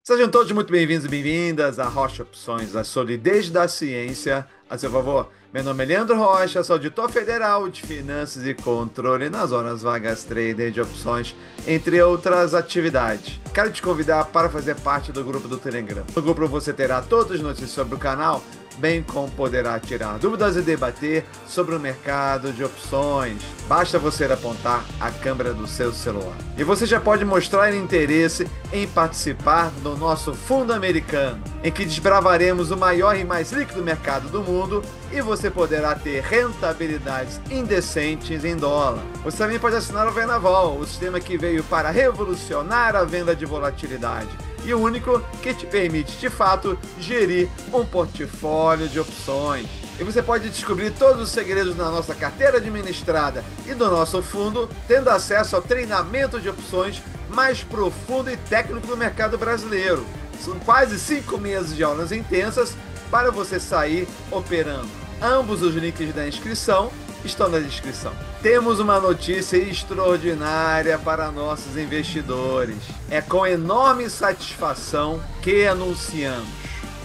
Sejam todos muito bem-vindos e bem-vindas a Rocha Opções, a solidez da ciência a seu favor. Meu nome é Leandro Rocha, sou auditor federal de finanças e controle nas horas vagas trader de opções, entre outras atividades. Quero te convidar para fazer parte do grupo do Telegram. No grupo você terá todas as notícias sobre o canal, bem como poderá tirar dúvidas e debater sobre o mercado de opções. Basta você apontar a câmera do seu celular. E você já pode mostrar interesse em participar do nosso fundo americano, em que desbravaremos o maior e mais líquido mercado do mundo e você poderá ter rentabilidades indecentes em dólar. Você também pode assinar o Venavol, o sistema que veio para revolucionar a venda de volatilidade e o único que te permite, de fato, gerir um portfólio de opções. E você pode descobrir todos os segredos da nossa carteira administrada e do nosso fundo, tendo acesso ao treinamento de opções mais profundo e técnico do mercado brasileiro. São quase 5 meses de aulas intensas para você sair operando. Ambos os links da inscrição estão na descrição. Temos uma notícia extraordinária para nossos investidores. É com enorme satisfação que anunciamos: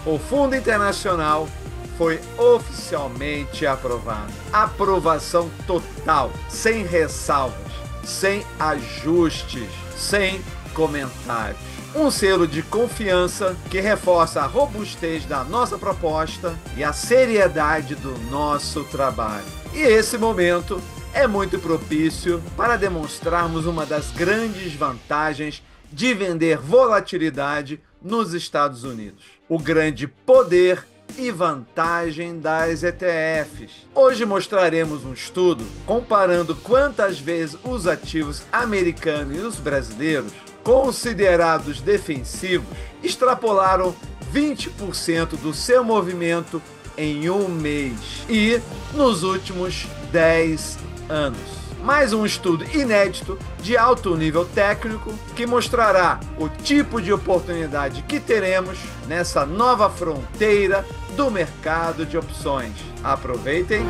o Fundo Internacional foi oficialmente aprovado. Aprovação total, sem ressalvas, sem ajustes, sem comentários. Um selo de confiança que reforça a robustez da nossa proposta e a seriedade do nosso trabalho. E esse momento é muito propício para demonstrarmos uma das grandes vantagens de vender volatilidade nos Estados Unidos: o grande poder e vantagem das ETFs. Hoje mostraremos um estudo comparando quantas vezes os ativos americanos e os brasileiros, considerados defensivos, extrapolaram 20% do seu movimento em um mês e nos últimos 10 anos. Mais um estudo inédito de alto nível técnico que mostrará o tipo de oportunidade que teremos nessa nova fronteira do mercado de opções. Aproveitem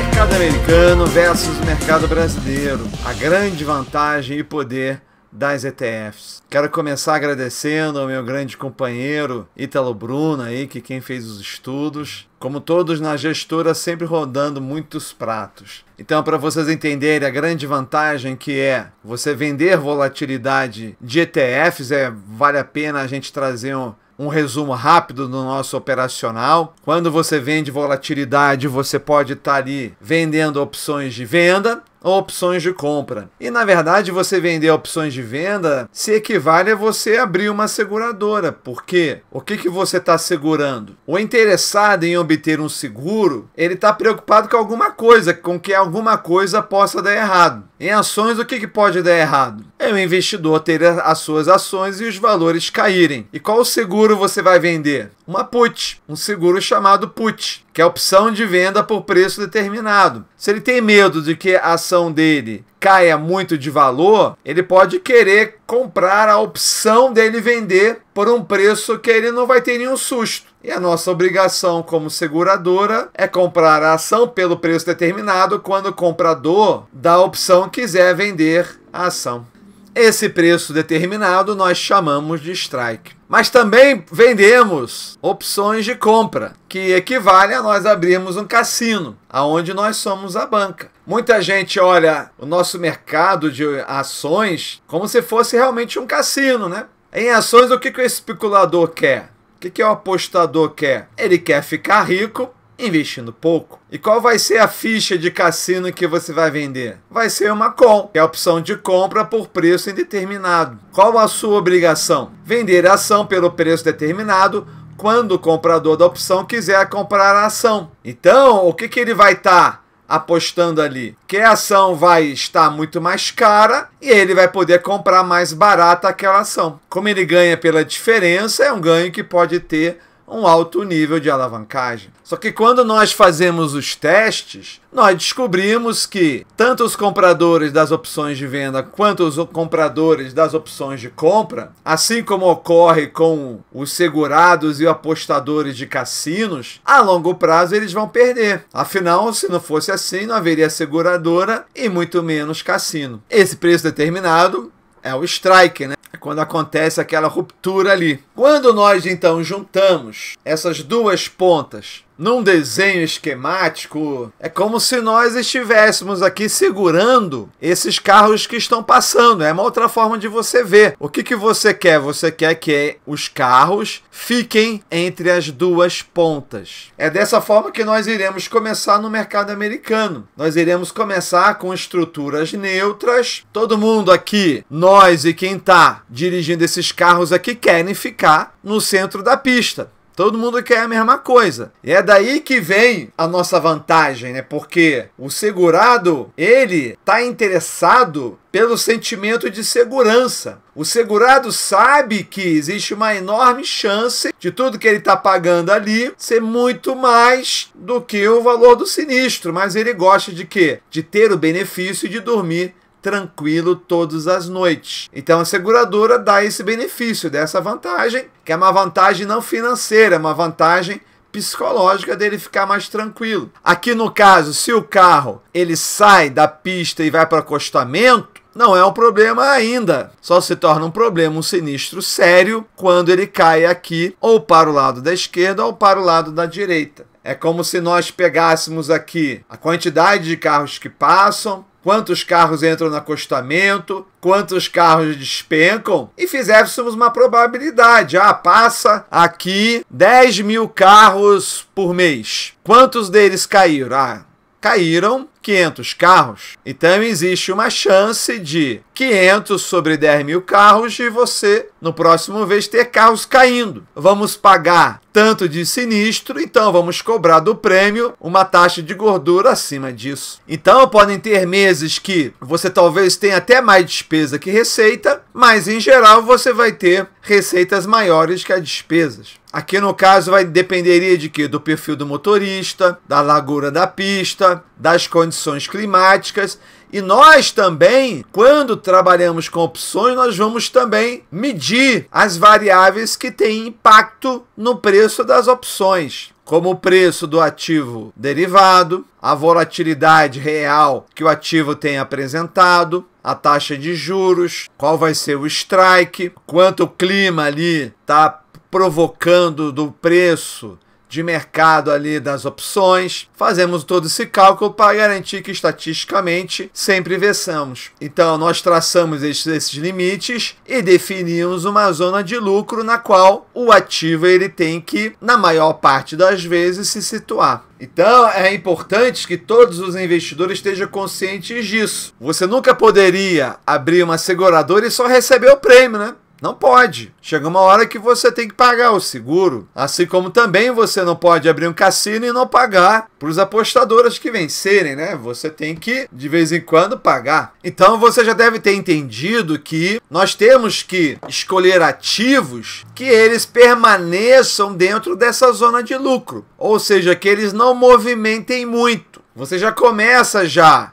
mercado americano versus mercado brasileiro, a grande vantagem e poder das ETFs. Quero começar agradecendo ao meu grande companheiro Ítalo Bruno aí, que quem fez os estudos. Como todos na gestora, sempre rodando muitos pratos. Então, para vocês entenderem a grande vantagem que é você vender volatilidade de ETFs, vale a pena a gente trazer um resumo rápido do nosso operacional. Quando você vende volatilidade, você pode estar ali vendendo opções de venda ou opções de compra. E na verdade, você vender opções de venda se equivale a você abrir uma seguradora. Por quê? O que você está segurando? O interessado em obter um seguro, ele está preocupado com alguma coisa, com que alguma coisa possa dar errado. Em ações, o que pode dar errado? É o investidor ter as suas ações e os valores caírem. E qual seguro você vai vender? Uma put, um seguro chamado put, que é a opção de venda por preço determinado. Se ele tem medo de que a ação dele caia muito de valor, ele pode querer comprar a opção dele vender por um preço que ele não vai ter nenhum susto. E a nossa obrigação como seguradora é comprar a ação pelo preço determinado quando o comprador da opção quiser vender a ação. Esse preço determinado nós chamamos de strike. Mas também vendemos opções de compra, que equivale a nós abrirmos um cassino, aonde nós somos a banca. Muita gente olha o nosso mercado de ações como se fosse realmente um cassino, né? Em ações, o que o especulador quer? O que o apostador quer? Ele quer ficar rico investindo pouco. E qual vai ser a ficha de cassino que você vai vender? Vai ser uma call, que é a opção de compra por preço indeterminado. Qual a sua obrigação? Vender a ação pelo preço determinado quando o comprador da opção quiser comprar a ação. Então, o que ele vai estar apostando ali? Que a ação vai estar muito mais cara e ele vai poder comprar mais barata aquela ação. Como ele ganha pela diferença, é um ganho que pode ter um alto nível de alavancagem. Só que quando nós fazemos os testes, nós descobrimos que tanto os compradores das opções de venda quanto os compradores das opções de compra, assim como ocorre com os segurados e apostadores de cassinos, a longo prazo eles vão perder. Afinal, se não fosse assim, não haveria seguradora e muito menos cassino. Esse preço determinado é o strike, né? É quando acontece aquela ruptura ali. Quando nós, então, juntamos essas duas pontas num desenho esquemático, é como se nós estivéssemos aqui segurando esses carros que estão passando. É uma outra forma de você ver. O que você quer? Você quer que os carros fiquem entre as duas pontas. É dessa forma que nós iremos começar no mercado americano. Nós iremos começar com estruturas neutras. Todo mundo aqui, nós e quem está dirigindo esses carros aqui, querem ficar no centro da pista. Todo mundo quer a mesma coisa. E é daí que vem a nossa vantagem, né? Porque o segurado, ele está interessado pelo sentimento de segurança. O segurado sabe que existe uma enorme chance de tudo que ele está pagando ali ser muito mais do que o valor do sinistro. Mas ele gosta de quê? De ter o benefício de dormir tranquilo todas as noites. Então a seguradora dá esse benefício, dessa vantagem, que é uma vantagem não financeira, é uma vantagem psicológica dele ficar mais tranquilo. Aqui no caso, se o carro ele sai da pista e vai para o acostamento, não é um problema ainda. Só se torna um problema, um sinistro sério, quando ele cai aqui ou para o lado da esquerda ou para o lado da direita. É como se nós pegássemos aqui a quantidade de carros que passam, quantos carros entram no acostamento, quantos carros despencam e fizéssemos uma probabilidade. Passa aqui 10 mil carros por mês. Quantos deles caíram? Caíram 500 carros. Então existe uma chance de 500 sobre 10 mil carros de você, no próximo mês, ter carros caindo. Vamos pagar tanto de sinistro, então vamos cobrar do prêmio uma taxa de gordura acima disso. Então podem ter meses que você talvez tenha até mais despesa que receita, mas em geral você vai ter receitas maiores que as despesas. Aqui no caso dependeria de quê? Do perfil do motorista, da largura da pista, das condições climáticas. E nós também, quando trabalhamos com opções, nós vamos também medir as variáveis que têm impacto no preço das opções, como o preço do ativo derivado, a volatilidade real que o ativo tem apresentado, a taxa de juros, qual vai ser o strike, quanto o clima ali está provocando do preço de mercado ali das opções. Fazemos todo esse cálculo para garantir que estatisticamente sempre versamos. Então nós traçamos esses limites e definimos uma zona de lucro na qual o ativo ele tem que, na maior parte das vezes, se situar. Então é importante que todos os investidores estejam conscientes disso. Você nunca poderia abrir uma seguradora e só receber o prêmio, né? Não pode. Chega uma hora que você tem que pagar o seguro. Assim como também você não pode abrir um cassino e não pagar para os apostadores que vencerem, né? Você tem que, de vez em quando, pagar. Então você já deve ter entendido que nós temos que escolher ativos que eles permaneçam dentro dessa zona de lucro. Ou seja, que eles não movimentem muito. Você já começa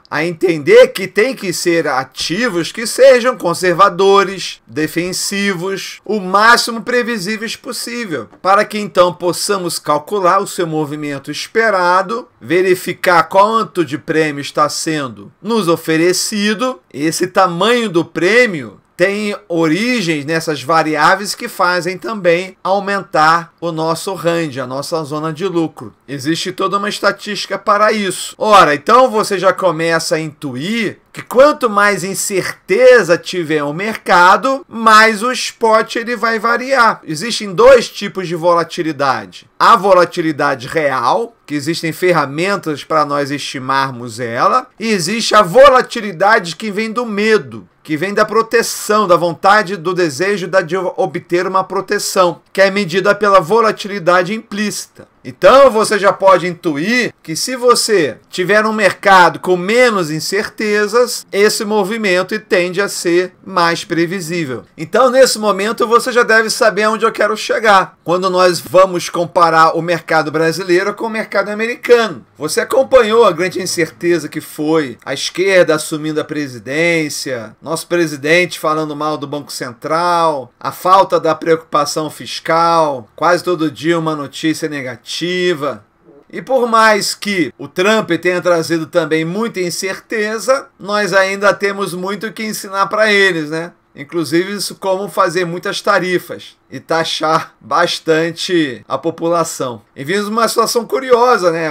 a entender que tem que ser ativos que sejam conservadores, defensivos, o máximo previsíveis possível, para que então possamos calcular o seu movimento esperado, verificar quanto de prêmio está sendo nos oferecido, esse tamanho do prêmio tem origens nessas variáveis que fazem também aumentar o nosso range, a nossa zona de lucro. Existe toda uma estatística para isso. Ora, então você já começa a intuir que quanto mais incerteza tiver o mercado, mais o spot ele vai variar. Existem dois tipos de volatilidade. A volatilidade real, que existem ferramentas para nós estimarmos ela, e existe a volatilidade que vem do medo, que vem da proteção, da vontade, do desejo de obter uma proteção, que é medida pela volatilidade implícita. Então você já pode intuir que se você tiver um mercado com menos incertezas, esse movimento tende a ser mais previsível. Então nesse momento você já deve saber aonde eu quero chegar. Quando nós vamos comparar o mercado brasileiro com o mercado americano. Você acompanhou a grande incerteza que foi a esquerda assumindo a presidência, nosso presidente falando mal do Banco Central, a falta da preocupação fiscal, quase todo dia uma notícia negativa. E por mais que o Trump tenha trazido também muita incerteza, nós ainda temos muito que ensinar para eles, né? Inclusive isso como fazer muitas tarifas e taxar bastante a população. E vimos uma situação curiosa, né?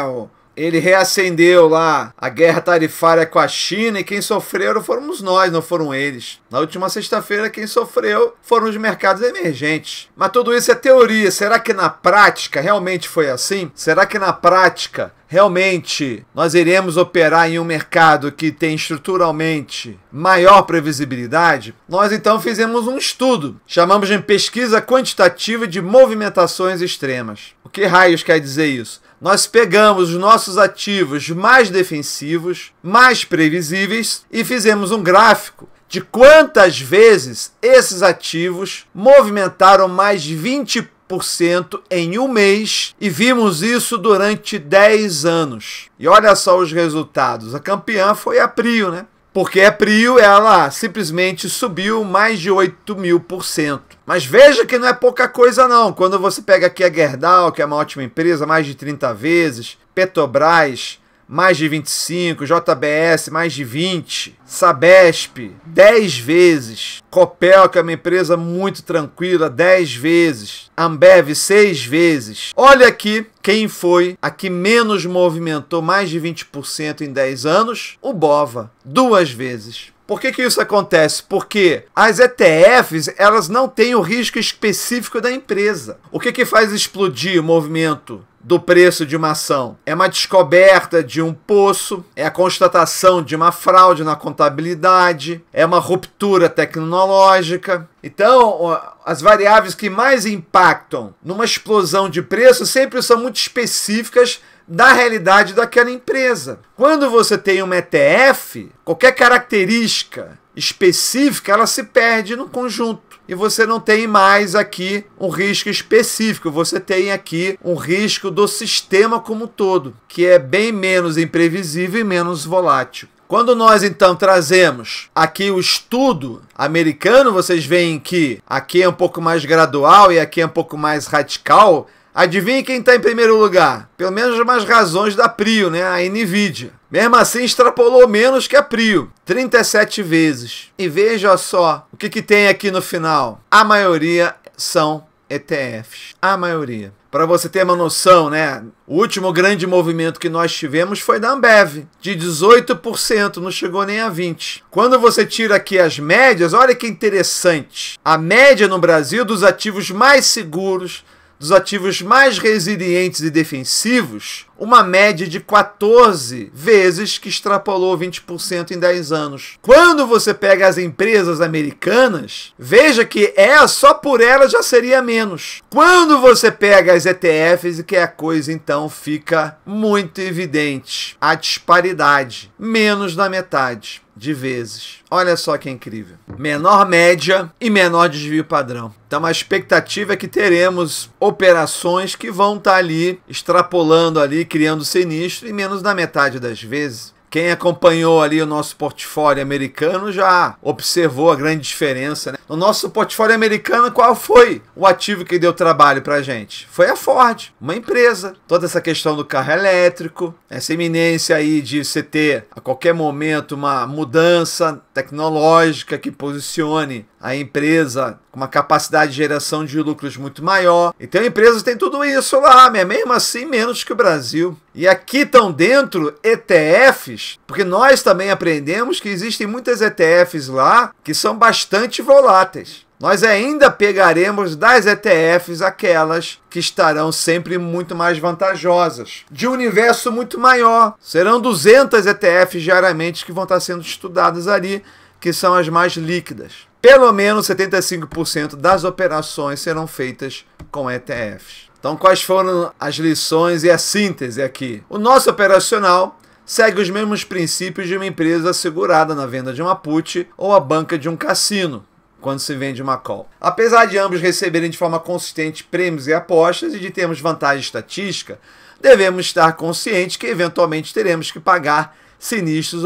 Ele reacendeu lá a guerra tarifária com a China e quem sofreu fomos nós, não foram eles. Na última sexta-feira quem sofreu foram os mercados emergentes. Mas tudo isso é teoria. Será que na prática realmente foi assim? Será que na prática realmente nós iremos operar em um mercado que tem estruturalmente maior previsibilidade? Nós então fizemos um estudo, chamamos de pesquisa quantitativa de movimentações extremas. O que raios quer dizer isso? Nós pegamos os nossos ativos mais defensivos, mais previsíveis e fizemos um gráfico de quantas vezes esses ativos movimentaram mais de 20% em um mês e vimos isso durante 10 anos. E olha só os resultados. A campeã foi a Prio, né? Porque a Prio, ela simplesmente subiu mais de 8.000%. Mas veja que não é pouca coisa não. Quando você pega aqui a Gerdau, que é uma ótima empresa, mais de 30 vezes, Petrobras, mais de 25, JBS, mais de 20, Sabesp, 10 vezes, Copel, que é uma empresa muito tranquila, 10 vezes, Ambev, 6 vezes. Olha aqui quem foi a que menos movimentou mais de 20% em 10 anos, o Bova, 2 vezes. Por que isso acontece? Porque as ETFs, elas não têm o risco específico da empresa. O que faz explodir o movimento do preço de uma ação? É uma descoberta de um poço, é a constatação de uma fraude na contabilidade, é uma ruptura tecnológica. Então, as variáveis que mais impactam numa explosão de preço sempre são muito específicas da realidade daquela empresa. Quando você tem uma ETF, qualquer característica específica, ela se perde no conjunto. E você não tem mais aqui um risco específico, você tem aqui um risco do sistema como um todo, que é bem menos imprevisível e menos volátil. Quando nós então trazemos aqui o estudo americano, vocês veem que aqui é um pouco mais gradual e aqui é um pouco mais radical. Adivinhe quem está em primeiro lugar? Pelo menos umas razões da Prio, né? A Nvidia. Mesmo assim, extrapolou menos que a Prio, 37 vezes. E veja só o que tem aqui no final. A maioria são ETFs. A maioria. Para você ter uma noção, né? O último grande movimento que nós tivemos foi da Ambev, de 18%, não chegou nem a 20%. Quando você tira aqui as médias, olha que interessante. A média no Brasil dos ativos mais seguros, dos ativos mais resilientes e defensivos, uma média de 14 vezes que extrapolou 20% em 10 anos. Quando você pega as empresas americanas, veja que só por ela já seria menos. Quando você pega as ETFs, que a coisa então fica muito evidente. A disparidade, menos da metade de vezes. Olha só que incrível. Menor média e menor desvio padrão. Então a expectativa é que teremos operações que vão estar ali, extrapolando ali, criando sinistro, e menos da metade das vezes. Quem acompanhou ali o nosso portfólio americano já observou a grande diferença, né? No nosso portfólio americano, qual foi o ativo que deu trabalho pra gente? Foi a Ford, uma empresa. Toda essa questão do carro elétrico, essa iminência aí de você ter a qualquer momento uma mudança tecnológica que posicione a empresa com uma capacidade de geração de lucros muito maior. Então a empresa tem tudo isso lá, mesmo assim menos que o Brasil. E aqui estão dentro ETFs, porque nós também aprendemos que existem muitas ETFs lá que são bastante voláteis. Nós ainda pegaremos das ETFs aquelas que estarão sempre muito mais vantajosas, de um universo muito maior. Serão 200 ETFs diariamente que vão estar sendo estudadas ali, que são as mais líquidas. Pelo menos 75% das operações serão feitas com ETFs. Então, quais foram as lições e a síntese aqui? O nosso operacional segue os mesmos princípios de uma empresa segurada na venda de uma put ou a banca de um cassino, quando se vende uma call. Apesar de ambos receberem de forma consistente prêmios e apostas e de termos vantagem estatística, devemos estar conscientes que eventualmente teremos que pagar sinistros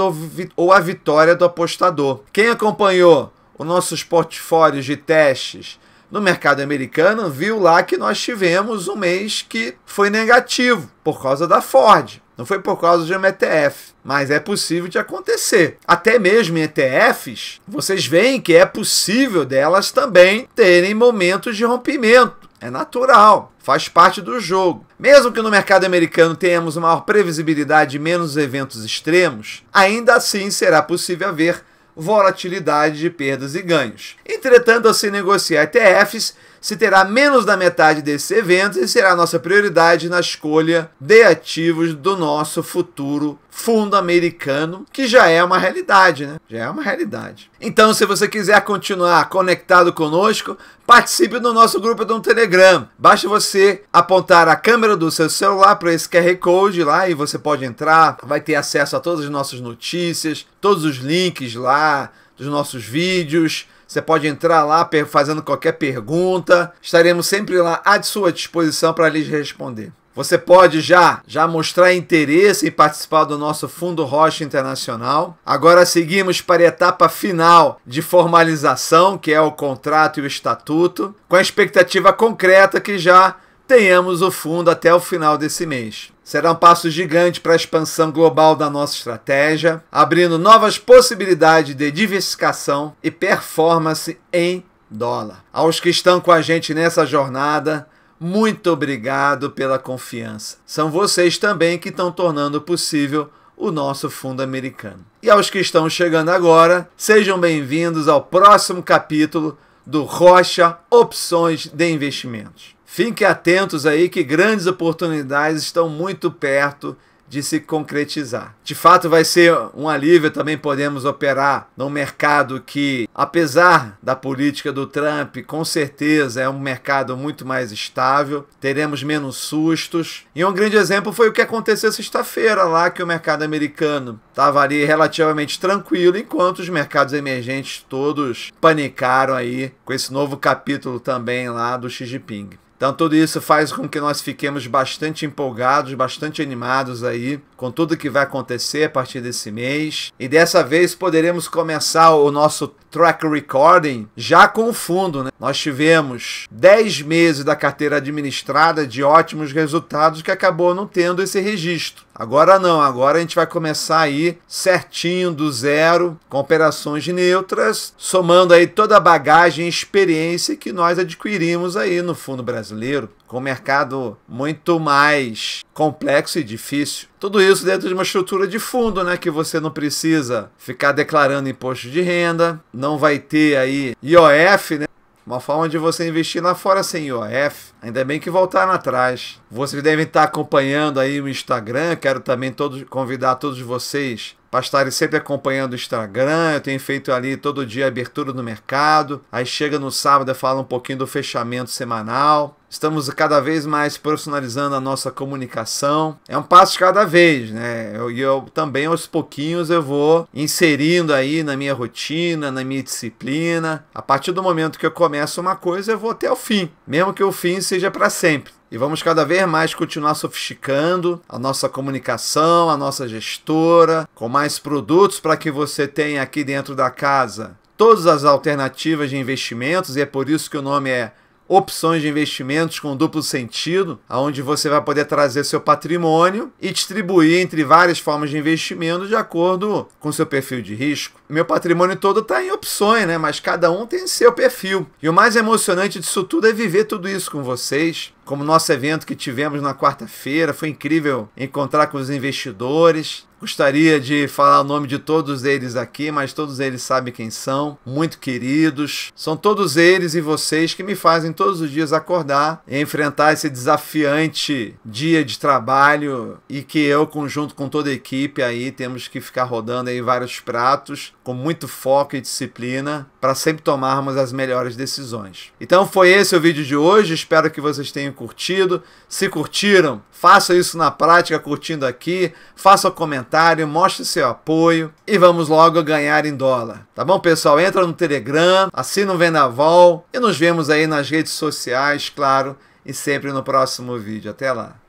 ou a vitória do apostador. Quem acompanhou os nossos portfólios de testes no mercado americano viu lá que nós tivemos um mês que foi negativo por causa da Ford. Não foi por causa de uma ETF, mas é possível de acontecer. Até mesmo em ETFs, vocês veem que é possível delas também terem momentos de rompimento. É natural, faz parte do jogo. Mesmo que no mercado americano tenhamos uma maior previsibilidade e menos eventos extremos, ainda assim será possível haver volatilidade de perdas e ganhos. Entretanto, ao se negociar ETFs, se terá menos da metade desses eventos e será a nossa prioridade na escolha de ativos do nosso futuro fundo americano, que já é uma realidade, né? Já é uma realidade. Então, se você quiser continuar conectado conosco, participe do nosso grupo do Telegram. Basta você apontar a câmera do seu celular para esse QR Code lá e você pode entrar, vai ter acesso a todas as nossas notícias, todos os links lá dos nossos vídeos. Você pode entrar lá fazendo qualquer pergunta. Estaremos sempre lá à sua disposição para lhes responder. Você pode já mostrar interesse em participar do nosso Fundo Rocha Internacional. Agora seguimos para a etapa final de formalização, que é o contrato e o estatuto, com a expectativa concreta que já tenhamos o fundo até o final desse mês. Será um passo gigante para a expansão global da nossa estratégia, abrindo novas possibilidades de diversificação e performance em dólar. Aos que estão com a gente nessa jornada, muito obrigado pela confiança. São vocês também que estão tornando possível o nosso fundo americano. E aos que estão chegando agora, sejam bem-vindos ao próximo capítulo do Rocha Opções de Investimentos. Fiquem atentos aí que grandes oportunidades estão muito perto de se concretizar. De fato, vai ser um alívio também podemos operar num mercado que, apesar da política do Trump, com certeza é um mercado muito mais estável, teremos menos sustos. E um grande exemplo foi o que aconteceu sexta-feira lá, que o mercado americano estava ali relativamente tranquilo, enquanto os mercados emergentes todos panicaram aí com esse novo capítulo também lá do Xi Jinping. Então tudo isso faz com que nós fiquemos bastante empolgados, bastante animados aí com tudo que vai acontecer a partir desse mês. E dessa vez poderemos começar o nosso track recording já com o fundo, né? Nós tivemos 10 meses da carteira administrada de ótimos resultados que acabou não tendo esse registro. Agora não, agora a gente vai começar aí certinho do zero, com operações neutras, somando aí toda a bagagem e experiência que nós adquirimos aí no fundo brasileiro, com um mercado muito mais complexo e difícil. Tudo isso dentro de uma estrutura de fundo, né? Que você não precisa ficar declarando imposto de renda, não vai ter aí IOF, né? Uma forma de você investir lá fora sem IOF. Ainda bem que voltaram atrás. Vocês devem estar acompanhando aí o Instagram. Quero também convidar todos vocês para estarem sempre acompanhando o Instagram. Eu tenho feito ali todo dia a abertura do mercado. Aí chega no sábado e fala um pouquinho do fechamento semanal. Estamos cada vez mais profissionalizando a nossa comunicação. É um passo de cada vez, né? Eu também, aos pouquinhos, eu vou inserindo aí na minha rotina, na minha disciplina. A partir do momento que eu começo uma coisa, eu vou até o fim. Mesmo que o fim seja para sempre. E vamos cada vez mais continuar sofisticando a nossa comunicação, a nossa gestora, com mais produtos para que você tenha aqui dentro da casa todas as alternativas de investimentos, e é por isso que o nome é Opções de Investimentos com Duplo Sentido, onde você vai poder trazer seu patrimônio e distribuir entre várias formas de investimento de acordo com seu perfil de risco. Meu patrimônio todo está em opções, né? Mas cada um tem seu perfil. E o mais emocionante disso tudo é viver tudo isso com vocês. Como o nosso evento que tivemos na quarta-feira, foi incrível encontrar com os investidores. Gostaria de falar o nome de todos eles aqui, mas todos eles sabem quem são, muito queridos. São todos eles e vocês que me fazem todos os dias acordar e enfrentar esse desafiante dia de trabalho e que eu, junto com toda a equipe aí, temos que ficar rodando aí vários pratos com muito foco e disciplina para sempre tomarmos as melhores decisões. Então foi esse o vídeo de hoje, espero que vocês tenham curtido. Se curtiram, faça isso na prática curtindo aqui, faça um comentário, mostre seu apoio e vamos logo ganhar em dólar. Tá bom, pessoal? Entra no Telegram, assina o Vendaval e nos vemos aí nas redes sociais, claro, e sempre no próximo vídeo. Até lá!